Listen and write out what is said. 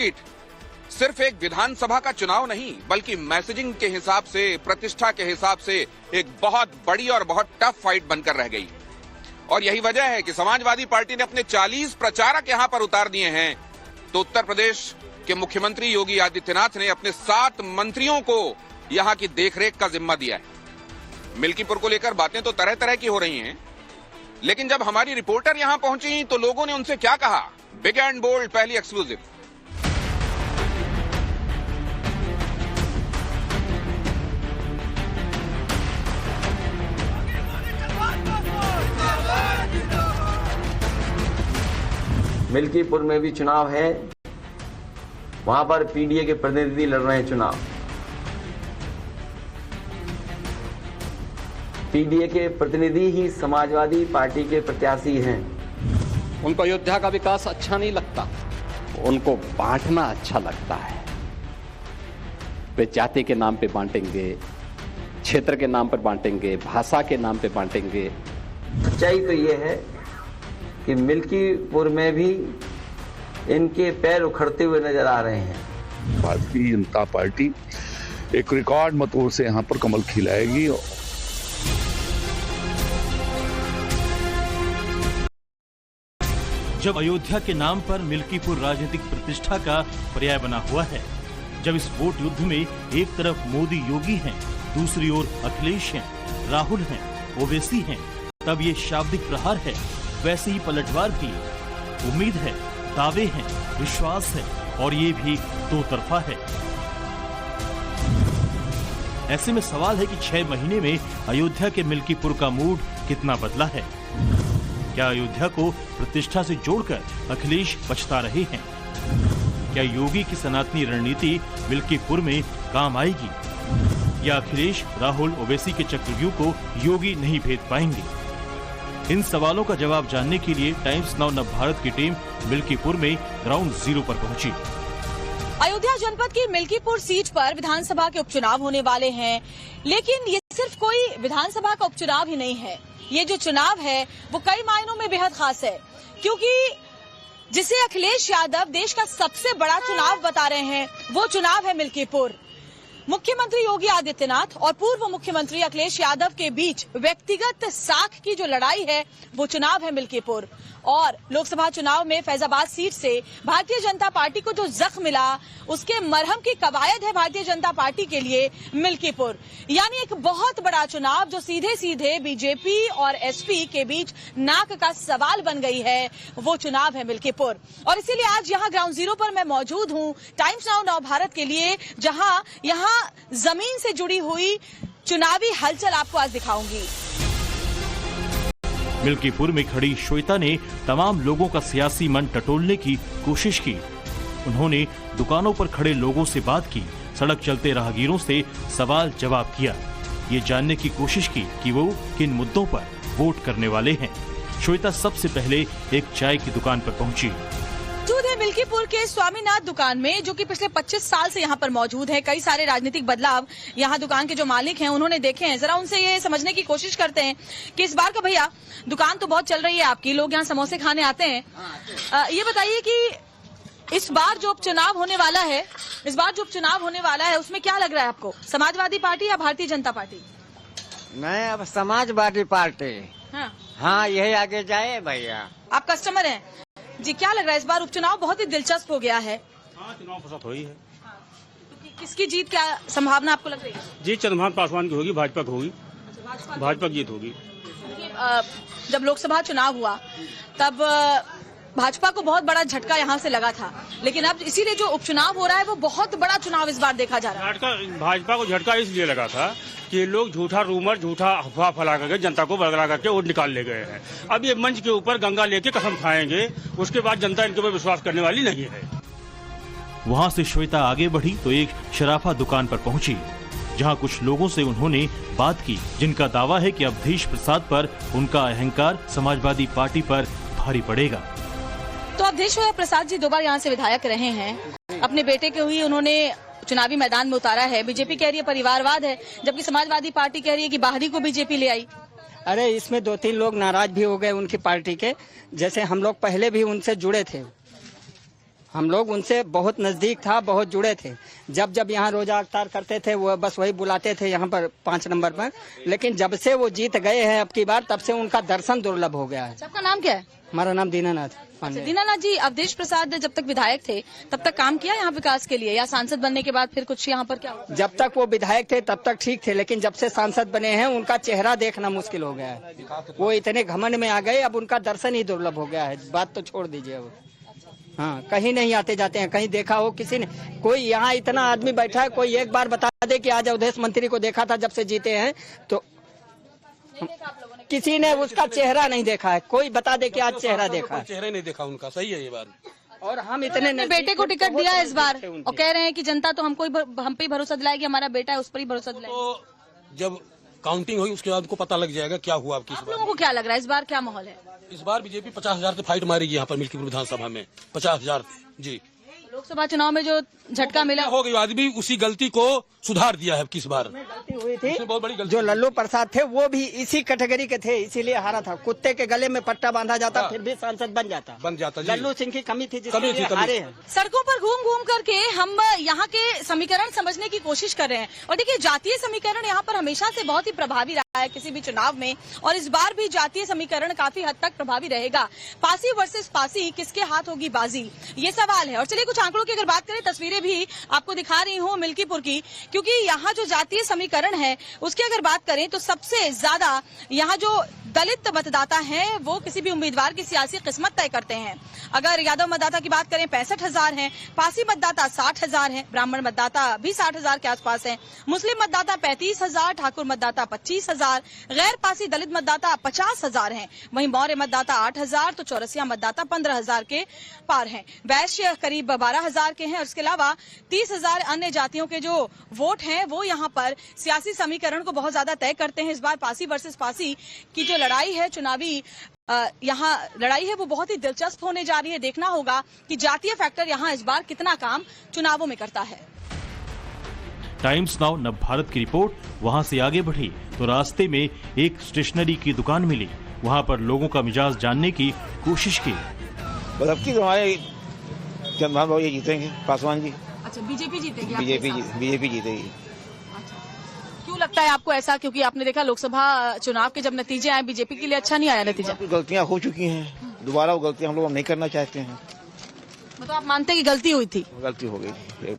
Seat सिर्फ एक विधानसभा का चुनाव नहीं बल्कि मैसेजिंग के हिसाब से, प्रतिष्ठा के हिसाब से एक बहुत बड़ी और बहुत टफ फाइट बनकर रह गई। और यही वजह है कि समाजवादी पार्टी ने अपने 40 प्रचारक यहां पर उतार दिए हैं, तो उत्तर प्रदेश के मुख्यमंत्री योगी आदित्यनाथ ने अपने 7 मंत्रियों को यहां की देखरेख का जिम्मा दिया है। मिल्कीपुर को लेकर बातें तो तरह तरह की हो रही हैं, लेकिन जब हमारी रिपोर्टर यहां पहुंची तो लोगों ने उनसे क्या कहा, बिग एंड बोल्ड पहली एक्सक्लूसिव। मिल्कीपुर में भी चुनाव है, वहां पर पीडीए के प्रतिनिधि लड़ रहे हैं चुनाव। पीडीए के प्रतिनिधि ही समाजवादी पार्टी के प्रत्याशी हैं। उनको अयोध्या का विकास अच्छा नहीं लगता, उनको बांटना अच्छा लगता है। वे जाति के नाम पे बांटेंगे, क्षेत्र के नाम पर बांटेंगे, भाषा के नाम पे बांटेंगे। सच्चाई तो ये है कि मिल्कीपुर में भी इनके पैर उखड़ते हुए नजर आ रहे हैं। भारतीय जनता पार्टी एक रिकॉर्ड मतों से यहां पर कमल खिलाएगी। जब अयोध्या के नाम पर मिल्कीपुर राजनीतिक प्रतिष्ठा का पर्याय बना हुआ है, जब इस वोट युद्ध में एक तरफ मोदी योगी हैं, दूसरी ओर अखिलेश हैं, राहुल हैं, ओवैसी हैं, तब ये शाब्दिक प्रहार है। वैसे ही पलटवार भी, उम्मीद है, दावे हैं, विश्वास है और ये भी दो तरफा है। ऐसे में सवाल है कि 6 महीने में अयोध्या के मिल्कीपुर का मूड कितना बदला है। क्या अयोध्या को प्रतिष्ठा से जोड़कर अखिलेश पछता रहे हैं? क्या योगी की सनातनी रणनीति मिल्कीपुर में काम आएगी, या अखिलेश, राहुल, ओवैसी के चक्रव्यूह को योगी नहीं भेद पाएंगे? इन सवालों का जवाब जानने के लिए टाइम्स नाउ नवभारत की टीम मिल्कीपुर में ग्राउंड जीरो पर पहुंची। अयोध्या जनपद की मिल्कीपुर सीट पर विधानसभा के उपचुनाव होने वाले हैं, लेकिन ये सिर्फ कोई विधानसभा का उपचुनाव ही नहीं है। ये जो चुनाव है वो कई मायनों में बेहद खास है, क्योंकि जिसे अखिलेश यादव देश का सबसे बड़ा चुनाव बता रहे हैं, वो चुनाव है मिल्कीपुर। मुख्यमंत्री योगी आदित्यनाथ और पूर्व मुख्यमंत्री अखिलेश यादव के बीच व्यक्तिगत साख की जो लड़ाई है, वो चुनाव है मिल्कीपुर। और लोकसभा चुनाव में फैजाबाद सीट से भारतीय जनता पार्टी को जो जख्म मिला, उसके मरहम की कवायद है भारतीय जनता पार्टी के लिए मिल्कीपुर। यानी एक बहुत बड़ा चुनाव जो सीधे सीधे बीजेपी और एसपी के बीच नाक का सवाल बन गई है, वो चुनाव है मिल्कीपुर। और इसीलिए आज यहाँ ग्राउंड जीरो पर मैं मौजूद हूँ टाइम्स नाउ नवभारत के लिए, जहाँ यहाँ जमीन से जुड़ी हुई चुनावी हलचल आपको आज दिखाऊंगी। मिल्कीपुर में खड़ी श्वेता ने तमाम लोगों का सियासी मन टटोलने की कोशिश की। उन्होंने दुकानों पर खड़े लोगों से बात की, सड़क चलते राहगीरों से सवाल जवाब किया, ये जानने की कोशिश की कि वो किन मुद्दों पर वोट करने वाले हैं। श्वेता सबसे पहले एक चाय की दुकान पर पहुंची। मौजूद है मिल्कीपुर के स्वामीनाथ दुकान में, जो कि पिछले 25 साल से यहाँ पर मौजूद है। कई सारे राजनीतिक बदलाव यहाँ दुकान के जो मालिक हैं उन्होंने देखे हैं। जरा उनसे ये समझने की कोशिश करते हैं कि इस बार का, भैया दुकान तो बहुत चल रही है आपकी, लोग यहाँ समोसे खाने आते हैं, ये बताइए कि इस बार जो उपचुनाव होने वाला है, उसमें क्या लग रहा है आपको, समाजवादी पार्टी या भारतीय जनता पार्टी? नहीं, अब समाजवादी पार्टी। हाँ, यही आगे जाए भैया। आप कस्टमर हैं जी, क्या लग रहा है इस बार उपचुनाव बहुत ही दिलचस्प हो गया है? हाँ, चुनाव फसाद हुई है। तो किसकी जीत क्या संभावना आपको लग रही है? जीत चंद्रभान पासवान की होगी, भाजपा की होगी, भाजपा की जीत होगी। जब लोकसभा चुनाव हुआ तब भाजपा को बहुत बड़ा झटका यहाँ से लगा था, लेकिन अब इसीलिए जो उपचुनाव हो रहा है वो बहुत बड़ा चुनाव इस बार देखा जा रहा है। भाजपा को झटका इसलिए लगा था कि लोग झूठा रूमर, झूठा अफवाह फैला करके जनता को बरगला करके वोट निकाल ले गए हैं। अब ये मंच के ऊपर गंगा लेके कसम खाएंगे, उसके बाद जनता इनके ऊपर विश्वास करने वाली नहीं है। वहाँ से श्वेता आगे बढ़ी तो एक शराफा दुकान पर पहुंची, जहां कुछ लोगों से उन्होंने बात की, जिनका दावा है कि अवधेश प्रसाद पर उनका अहंकार समाजवादी पार्टी पर भारी पड़ेगा। तो अवधेश प्रसाद जी 2 बार यहाँ से विधायक रहे हैं, अपने बेटे को ही उन्होंने चुनावी मैदान में उतारा है। बीजेपी कह रही है परिवारवाद है, जबकि समाजवादी पार्टी कह रही है कि बाहरी को बीजेपी ले आई। अरे इसमें 2-3 लोग नाराज भी हो गए उनकी पार्टी के, जैसे हम लोग पहले भी उनसे जुड़े थे। हम लोग उनसे बहुत नजदीक था, बहुत जुड़े थे। जब जब यहाँ रोजा अफ्तार करते थे वो बस वही बुलाते थे यहाँ पर 5 नंबर पर। लेकिन जब से वो जीत गए हैं अब की बार, तब से उनका दर्शन दुर्लभ हो गया है। आपका नाम क्या है? हमारा नाम दीनानाथ पांडे। दीनानाथ जी, अवधेश प्रसाद जब तक विधायक थे तब तक काम किया यहाँ विकास के लिए, या सांसद बनने के बाद फिर कुछ यहाँ पर क्या हुआ? जब तक वो विधायक थे तब तक ठीक थे, लेकिन जब से सांसद बने हैं उनका चेहरा देखना मुश्किल हो गया है। वो इतने घमंड में आ गए, अब उनका दर्शन ही दुर्लभ हो गया है। बात तो छोड़ दीजिए वो। हाँ, कहीं नहीं आते जाते हैं। कहीं देखा हो किसी ने? कोई यहाँ इतना आदमी बैठा है, कोई एक बार बता दे कि आज अवधेश मंत्री को देखा था जब से जीते हैं? तो किसी ने उसका चेहरा नहीं देखा है। कोई बता दे कि आज चेहरा देखा है? चेहरा नहीं देखा उनका। सही है ये बात। और हम इतने बेटे को टिकट दिया इस बार और कह रहे हैं कि जनता तो हम पे ही भरोसा दिलाएगी, हमारा बेटा है उस पर ही भरोसा दिलाएगी। तो जब काउंटिंग हुई उसके बाद को पता लग जाएगा क्या हुआ। आप लोगों को क्या लग रहा है इस बार क्या माहौल है? इस बार बीजेपी 50,000 से फाइट मारेगी यहाँ पर मिल्कीपुर विधानसभा में। 50,000 जी। लोकसभा चुनाव में जो झटका मिला हो गई, आदमी उसी गलती को सुधार दिया है। किस बार गलती हुई थी, बहुत बड़ी गलती। जो लल्लू प्रसाद थे वो भी इसी कैटेगरी के थे, इसीलिए हारा था। कुत्ते के गले में पट्टा बांधा जाता फिर भी सांसद बन जाता। लल्लू सिंह की कमी थी जिसके लिए हारे हैं। सड़कों पर घूम घूम करके हम यहाँ के समीकरण समझने की कोशिश कर रहे हैं। और देखिए, जातीय समीकरण यहाँ पर हमेशा से बहुत ही प्रभावी रहा है किसी भी चुनाव में, और इस बार भी जातीय समीकरण काफी हद तक प्रभावी रहेगा। पासी वर्सेस पासी, किसके हाथ होगी बाजी, ये सवाल है। और चलिए कुछ आंकड़ों की अगर बात करें, तस्वीरें भी आपको दिखा रही हूँ मिल्कीपुर की, क्योंकि यहाँ जो जातीय समीकरण है उसकी अगर बात करें तो सबसे ज्यादा यहाँ जो दलित मतदाता हैं वो किसी भी उम्मीदवार की सियासी किस्मत तय करते हैं। अगर यादव मतदाता की बात करें 65,000 हैं, पासी मतदाता 60,000 हैं, ब्राह्मण मतदाता भी 60,000 के आसपास हैं, मुस्लिम मतदाता 35,000, ठाकुर मतदाता 25,000, गैर पासी दलित मतदाता 50,000 हैं, वहीं मौर्य मतदाता 8,000, तो चौरसिया मतदाता 15,000 के पार हैं, वैश्य करीब 12,000 के हैं, और इसके अलावा 30,000 अन्य जातियों के जो वोट हैं वो यहाँ पर सियासी समीकरण को बहुत ज्यादा तय करते हैं। इस बार पासी वर्सेस पासी की जो लड़ाई है, चुनावी यहाँ लड़ाई है, वो बहुत ही दिलचस्प होने जा रही है। देखना होगा कि जातीय फैक्टर यहाँ इस बार कितना काम चुनावों में करता है। टाइम्स नाउ नव भारत की रिपोर्ट वहां से आगे बढ़ी तो रास्ते में एक स्टेशनरी की दुकान मिली। वहां पर लोगों का मिजाज जानने की कोशिश की। अब की हमारे चंद्रभान बाबू ये जीतेंगे, पासवान जी। अच्छा, बीजेपी जीतेगी? बीजेपी जीतेगी। क्यों लगता है आपको ऐसा? क्योंकि आपने देखा लोकसभा चुनाव के जब नतीजे आए, बीजेपी के लिए अच्छा नहीं आया नतीजा। गलतियां हो चुकी हैं, दोबारा वो गलतियां हम लोग नहीं करना चाहते हैं। मतलब आप मानते हैं कि गलती हुई थी? गलती हो गई।